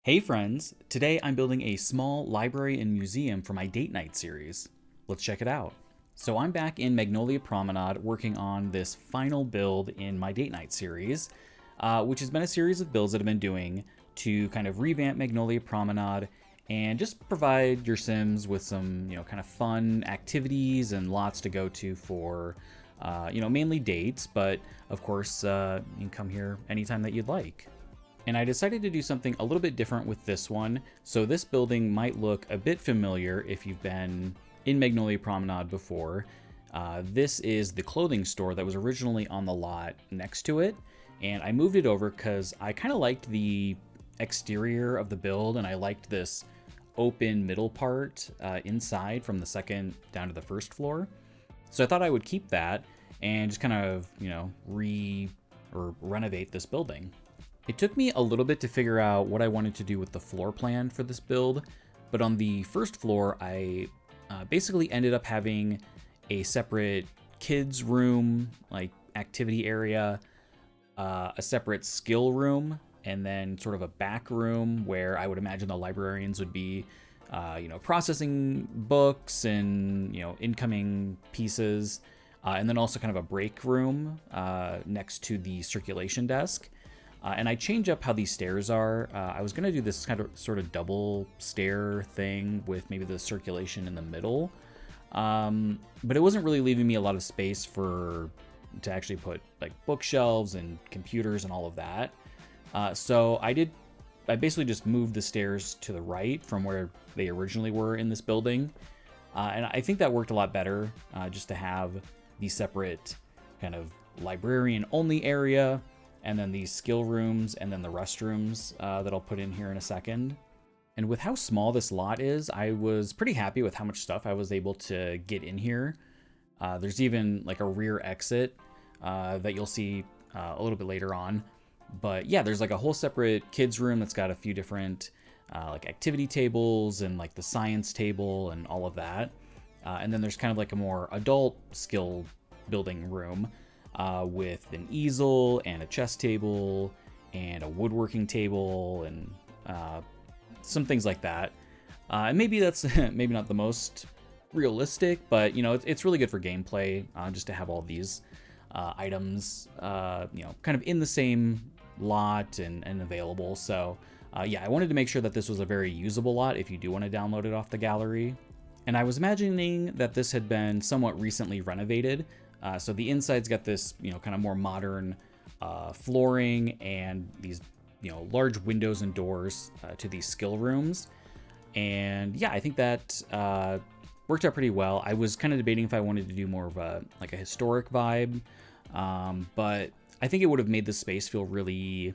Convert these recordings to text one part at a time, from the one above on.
Hey friends, today I'm building a small library and museum for my date night series. Let's check it out. So I'm back in Magnolia Promenade working on this final build in my date night series, which has been a series of builds that I've been doing to kind of revamp Magnolia Promenade and just provide your Sims with some, kind of fun activities and lots to go to for, mainly dates, but of course, you can come here anytime that you'd like. And I decided to do something a little bit different with this one. So this building might look a bit familiar if you've been in Magnolia Promenade before. This is the clothing store that was originally on the lot next to it. And I moved it over because I kind of liked the exterior of the build and I liked this open middle part inside from the second down to the first floor. So I thought I would keep that and just kind of, or renovate this building. It took me a little bit to figure out what I wanted to do with the floor plan for this build, but on the first floor, I basically ended up having a separate kids room, like activity area, a separate skill room, and then sort of a back room where I would imagine the librarians would be, processing books and, incoming pieces, and then also kind of a break room next to the circulation desk. And I change up how these stairs are. I was gonna do this kind of sort of double stair thing with maybe the circulation in the middle, but it wasn't really leaving me a lot of space to actually put like bookshelves and computers and all of that. So I basically just moved the stairs to the right from where they originally were in this building, and I think that worked a lot better, just to have the separate kind of librarian only area and then these skill rooms, and then the restrooms that I'll put in here in a second. And with how small this lot is, I was pretty happy with how much stuff I was able to get in here. There's even like a rear exit that you'll see a little bit later on. But yeah, there's like a whole separate kids room that's got a few different like activity tables and like the science table and all of that. And then there's kind of like a more adult skill building room with an easel and a chess table and a woodworking table and some things like that. And maybe that's maybe not the most realistic, but it's really good for gameplay just to have all these items, kind of in the same lot and available. So yeah, I wanted to make sure that this was a very usable lot if you do want to download it off the gallery. And I was imagining that this had been somewhat recently renovated. So the inside's got this, kind of more modern flooring and these, large windows and doors to these skill rooms. And yeah, I think that worked out pretty well. I was kind of debating if I wanted to do more of a historic vibe, but I think it would have made the space feel really,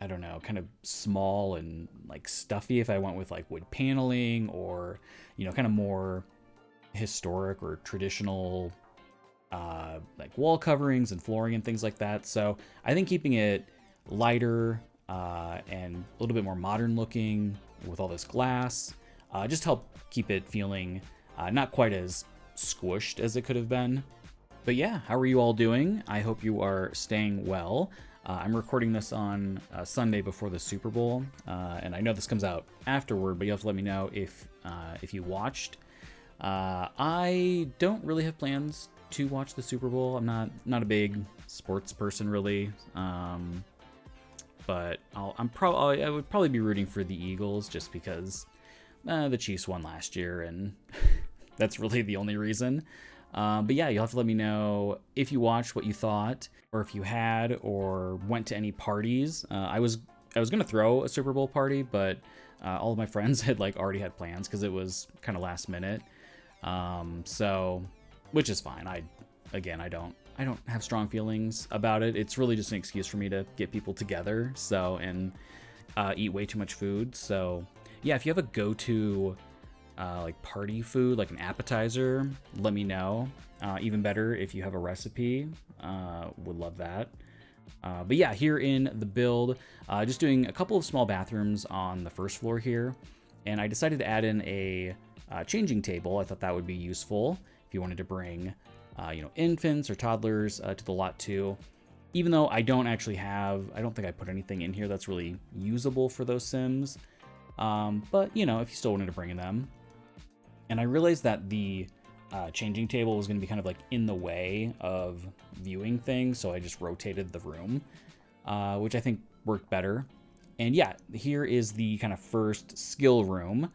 I don't know, kind of small and like stuffy if I went with like wood paneling or, kind of more historic or traditional like wall coverings and flooring and things like that. So I think keeping it lighter and a little bit more modern looking with all this glass just help keep it feeling not quite as squished as it could have been. But yeah, how are you all doing? I hope you are staying well. I'm recording this on Sunday before the Super Bowl, and I know this comes out afterward, but you have to let me know if you watched. I don't really have plans to watch the Super Bowl. I'm not a big sports person really, but I would probably be rooting for the Eagles just because the Chiefs won last year, and that's really the only reason. But yeah, you'll have to let me know if you watched, what you thought, or if you had or went to any parties. I was gonna throw a Super Bowl party, but all of my friends had already had plans because it was kind of last minute. So, which is fine. I don't have strong feelings about it. It's really just an excuse for me to get people together. So, and eat way too much food. So yeah, if you have a go-to party food, like an appetizer, let me know. Even better if you have a recipe, would love that. But yeah, here in the build, just doing a couple of small bathrooms on the first floor here. And I decided to add in a changing table. I thought that would be useful if you wanted to bring, infants or toddlers to the lot too. even though I don't actually have, I don't think I put anything in here that's really usable for those Sims. But, you know, if you still wanted to bring in them. And I realized that the changing table was going to be kind of like in the way of viewing things, so I just rotated the room, which I think worked better. And yeah, here is the kind of first skill room.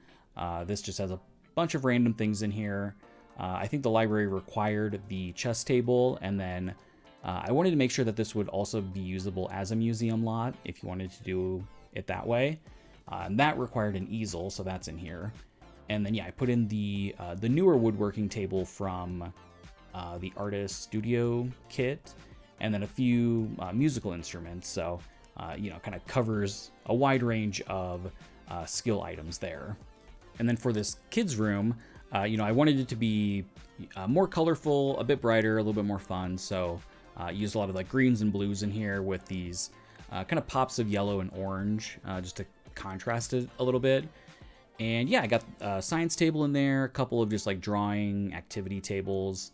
This just has a bunch of random things in here. I think the library required the chess table, and then I wanted to make sure that this would also be usable as a museum lot if you wanted to do it that way. And that required an easel, so that's in here. And then yeah, I put in the newer woodworking table from the artist studio kit, and then a few musical instruments. So you know, kind of covers a wide range of skill items there. And then for this kids room, you know, I wanted it to be more colorful, a bit brighter, a little bit more fun. So used a lot of like greens and blues in here with these kind of pops of yellow and orange, just to contrast it a little bit. And yeah, I got a science table in there, a couple of just like drawing activity tables,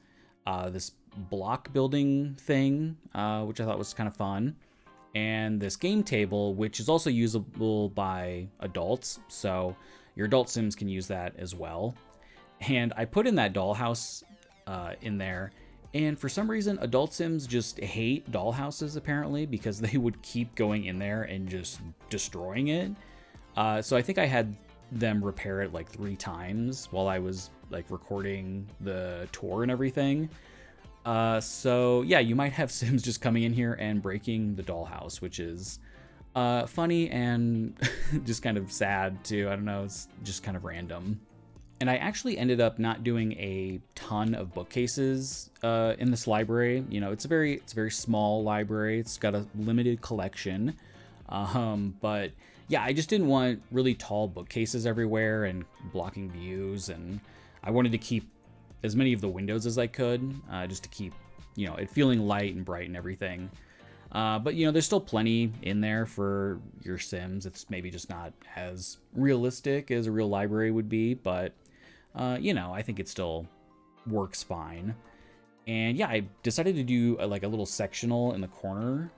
this block building thing, which I thought was kind of fun, and this game table, which is also usable by adults. So your adult Sims can use that as well. And I put in that dollhouse in there. And for some reason, adult Sims just hate dollhouses apparently, because they would keep going in there and just destroying it. So I think I had them repair it like 3 times while I was like recording the tour and everything. So yeah, you might have Sims just coming in here and breaking the dollhouse, which is funny and just kind of sad too. I don't know, it's just kind of random. And I actually ended up not doing a ton of bookcases in this library. You know, it's a very small library. It's got a limited collection. But yeah, I just didn't want really tall bookcases everywhere and blocking views, and I wanted to keep as many of the windows as I could, just to keep, you know, it feeling light and bright and everything. But you know, there's still plenty in there for your Sims. It's maybe just not as realistic as a real library would be, but you know, I think it still works fine. And yeah, I decided to do like a little sectional in the corner,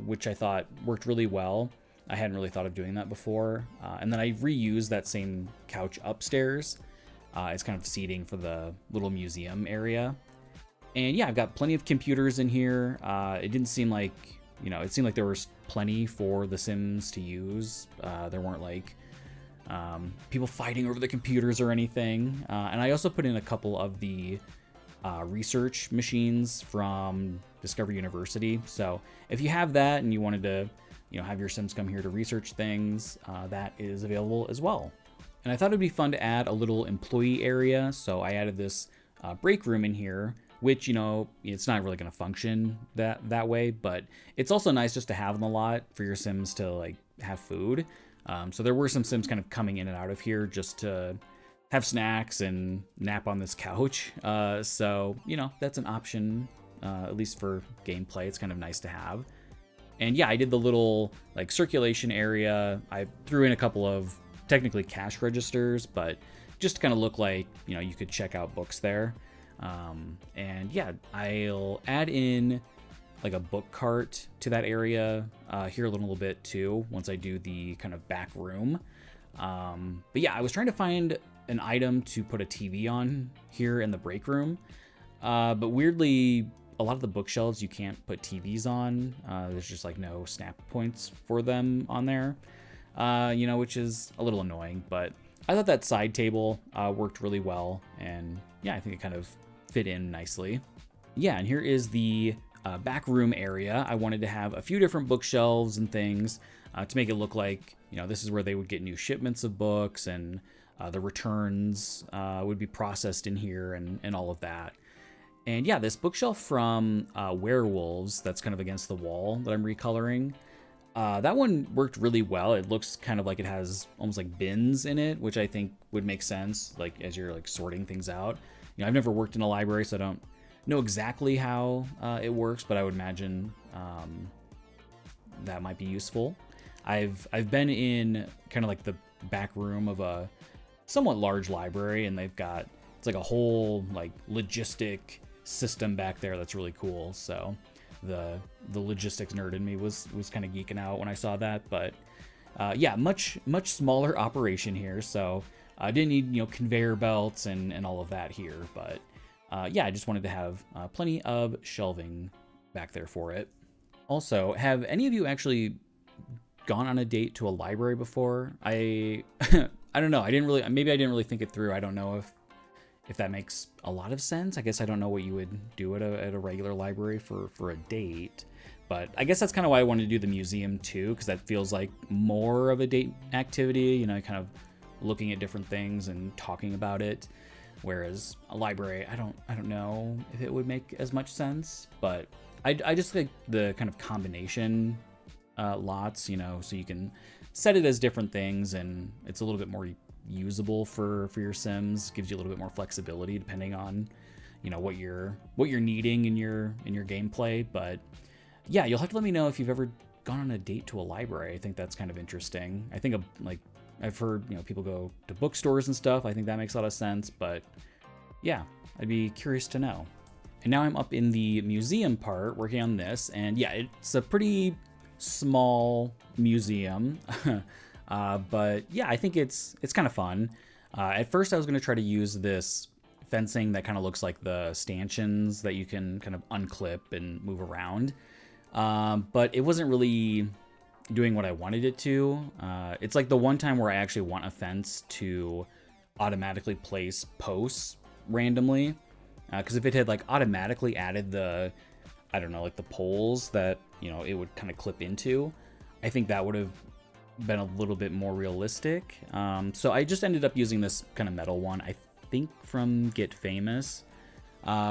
which I thought worked really well. I hadn't really thought of doing that before. And then I reused that same couch upstairs as kind of seating for the little museum area. And yeah, I've got plenty of computers in here. It didn't seem like, you know, it seemed like there was plenty for the Sims to use. There weren't like people fighting over the computers or anything. And I also put in a couple of the research machines from Discovery University. So if you have that and you wanted to, you know, have your Sims come here to research things, that is available as well. And I thought it'd be fun to add a little employee area. So I added this break room in here, which, you know, it's not really going to function that way, but it's also nice just to have them a lot for your Sims to like have food. So there were some Sims kind of coming in and out of here just to have snacks and nap on this couch. So, you know, that's an option, at least for gameplay. It's kind of nice to have. And yeah, I did the little like circulation area. I threw in a couple of technically cash registers, but just to kind of look like, you know, you could check out books there. And yeah, I'll add in like a book cart to that area here a little bit too, once I do the kind of back room. But yeah, I was trying to find an item to put a TV on here in the break room. But weirdly, a lot of the bookshelves you can't put TVs on. There's just like no snap points for them on there, you know, which is a little annoying. But I thought that side table worked really well. And yeah, I think it kind of fit in nicely. Yeah, and here is the back room area. I wanted to have a few different bookshelves and things to make it look like, you know, this is where they would get new shipments of books, and the returns would be processed in here and all of that. And yeah, this bookshelf from Werewolves that's kind of against the wall that I'm recoloring, that one worked really well. It looks kind of like it has almost like bins in it, which I think would make sense, like as you're like sorting things out. You know, I've never worked in a library, so I don't know exactly how it works, but I would imagine that might be useful. I've been in kind of like the back room of a somewhat large library, and they've got, it's like a whole like logistic system back there that's really cool. So the logistics nerd in me was kind of geeking out when I saw that. But yeah, much smaller operation here, so I didn't need, you know, conveyor belts and all of that here. But yeah, I just wanted to have plenty of shelving back there for it. Also, have any of you actually gone on a date to a library before? I I don't know. I didn't really think it through. I don't know if that makes a lot of sense. I guess I don't know what you would do at a regular library for a date. But I guess that's kind of why I wanted to do the museum too, because that feels like more of a date activity, you know, kind of looking at different things and talking about it. Whereas a library, I don't know if it would make as much sense, but I just like the kind of combination lots, you know, so you can set it as different things and it's a little bit more usable for your Sims, gives you a little bit more flexibility depending on, you know, what you're needing in your gameplay. But yeah, you'll have to let me know if you've ever gone on a date to a library. I think that's kind of interesting. I think like I've heard, you know, people go to bookstores and stuff. I think that makes a lot of sense, but yeah, I'd be curious to know. And now I'm up in the museum part working on this, and yeah, it's a pretty small museum, but yeah, I think it's kind of fun. At first I was going to try to use this fencing that kind of looks like the stanchions that you can kind of unclip and move around, but it wasn't really doing what I wanted it to. It's like the one time where I actually want a fence to automatically place posts randomly, because if it had like automatically added the, I don't know, like the poles that, you know, it would kind of clip into, I think that would have been a little bit more realistic. So I just ended up using this kind of metal one, I think from Get Famous,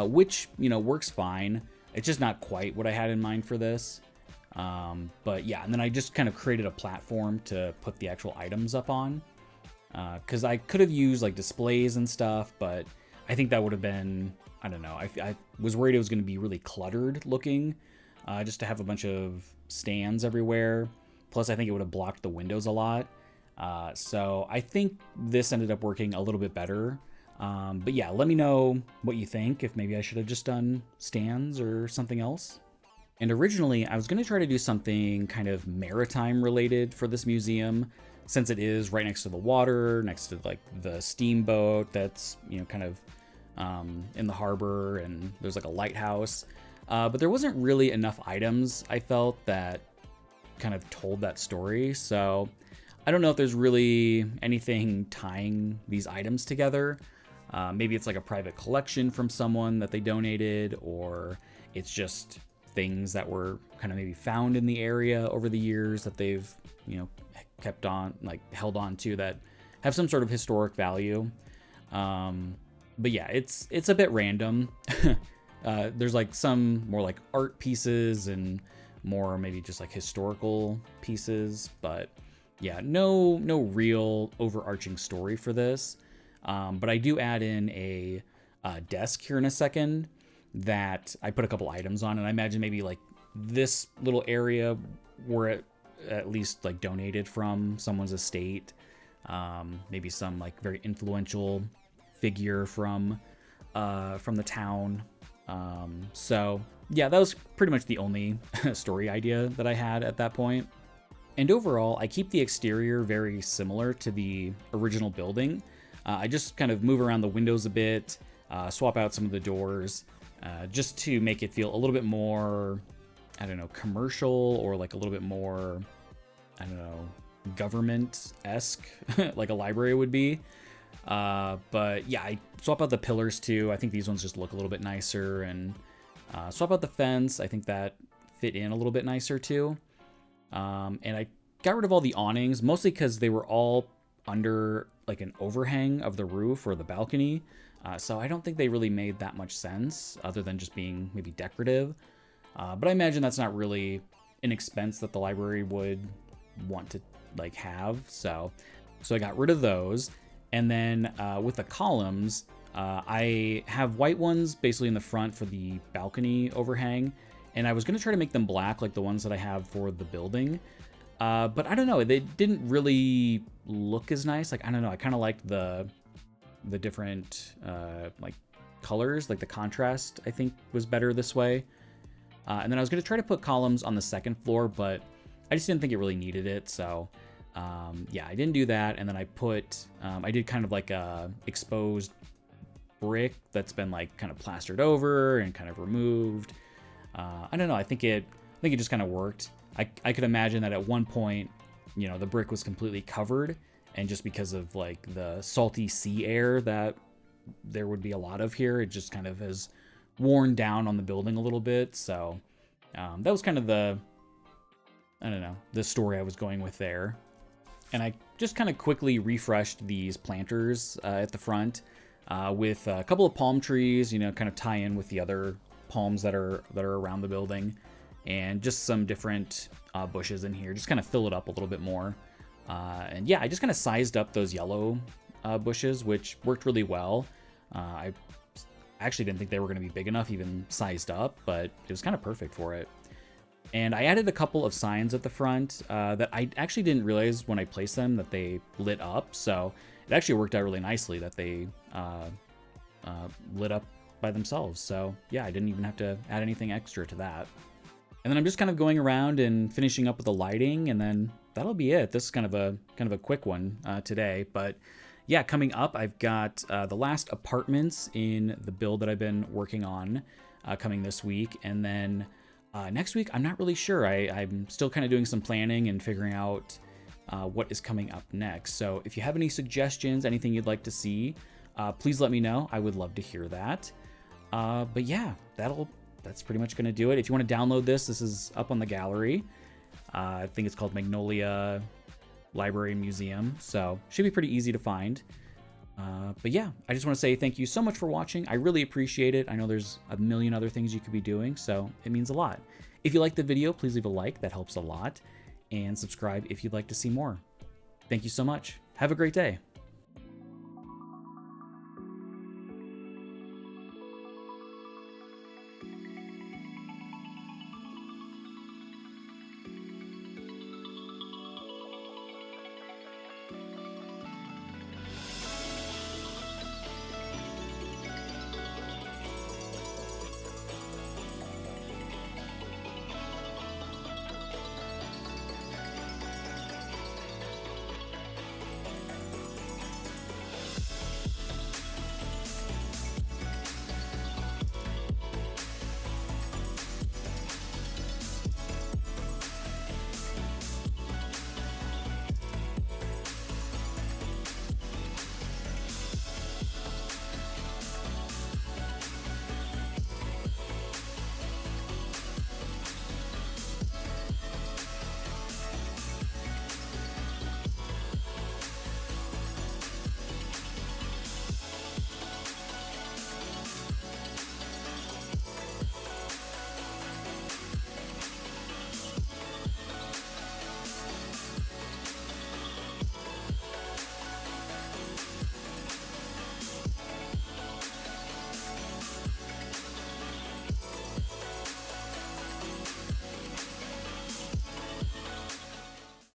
which, you know, works fine. It's just not quite what I had in mind for this. But yeah, and then I just kind of created a platform to put the actual items up on, because I could have used like displays and stuff, but I think that would have been, I don't know, I was worried it was going to be really cluttered looking, just to have a bunch of stands everywhere. Plus, I think it would have blocked the windows a lot. So I think this ended up working a little bit better. But yeah, let me know what you think, if maybe I should have just done stands or something else. And originally, I was going to try to do something kind of maritime related for this museum, since it is right next to the water, next to like the steamboat that's, you know, kind of in the harbor, and there's like a lighthouse. But there wasn't really enough items, I felt, that kind of told that story. So I don't know if there's really anything tying these items together. Maybe it's like a private collection from someone that they donated, or it's just things that were kind of maybe found in the area over the years that they've, you know, kept on, like held on to, that have some sort of historic value. But yeah, it's a bit random. There's like some more like art pieces and more maybe just like historical pieces, but yeah, no real overarching story for this. But I do add in a desk here in a second that I put a couple items on, and I imagine maybe like this little area were at least like donated from someone's estate, maybe some like very influential figure from the town. So yeah, that was pretty much the only story idea that I had at that point. And overall, I keep the exterior very similar to the original building. I just kind of move around the windows a bit, swap out some of the doors, just to make it feel a little bit more, I don't know, commercial, or like a little bit more, I don't know, government-esque, like a library would be. But yeah, I swap out the pillars too. I think these ones just look a little bit nicer, and swap out the fence. I think that fit in a little bit nicer too. And I got rid of all the awnings, mostly because they were all under like an overhang of the roof or the balcony. So I don't think they really made that much sense, other than just being maybe decorative. But I imagine that's not really an expense that the library would want to like have. So I got rid of those. And then with the columns, I have white ones basically in the front for the balcony overhang. And I was going to try to make them black like the ones that I have for the building. But I don't know, they didn't really look as nice. Like, I don't know, I kind of liked the different like colors, like the contrast I think was better this way. And then I was going to try to put columns on the second floor, but I just didn't think it really needed it. So yeah, I didn't do that. And then I did kind of like a exposed brick that's been like kind of plastered over and kind of removed. I don't know. I think it just kind of worked. I could imagine that at one point, you know, the brick was completely covered, and just because of like the salty sea air that there would be a lot of here, it just kind of has worn down on the building a little bit. So that was kind of the story I was going with there. And I just kind of quickly refreshed these planters at the front with a couple of palm trees, you know, kind of tie in with the other palms that are around the building, and just some different bushes in here, just kind of fill it up a little bit more. And yeah, I just kind of sized up those yellow bushes, which worked really well. I actually didn't think they were going to be big enough, even sized up, but it was kind of perfect for it. And I added a couple of signs at the front that I actually didn't realize when I placed them that they lit up. So it actually worked out really nicely that they lit up by themselves. So yeah, I didn't even have to add anything extra to that. And then I'm just kind of going around and finishing up with the lighting, and then that'll be it. This is kind of a quick one today, but yeah, coming up, I've got the last apartments in the build that I've been working on coming this week. And then next week, I'm not really sure. I'm still kind of doing some planning and figuring out what is coming up next. So if you have any suggestions, anything you'd like to see, please let me know. I would love to hear that. But yeah, that's pretty much going to do it. If you want to download this is up on the gallery. I think it's called Magnolia Library and Museum, so should be pretty easy to find. But yeah, I just want to say thank you so much for watching. I really appreciate it. I know there's a million other things you could be doing, so it means a lot. If you liked the video, please leave a like. That helps a lot. And subscribe if you'd like to see more. Thank you so much. Have a great day.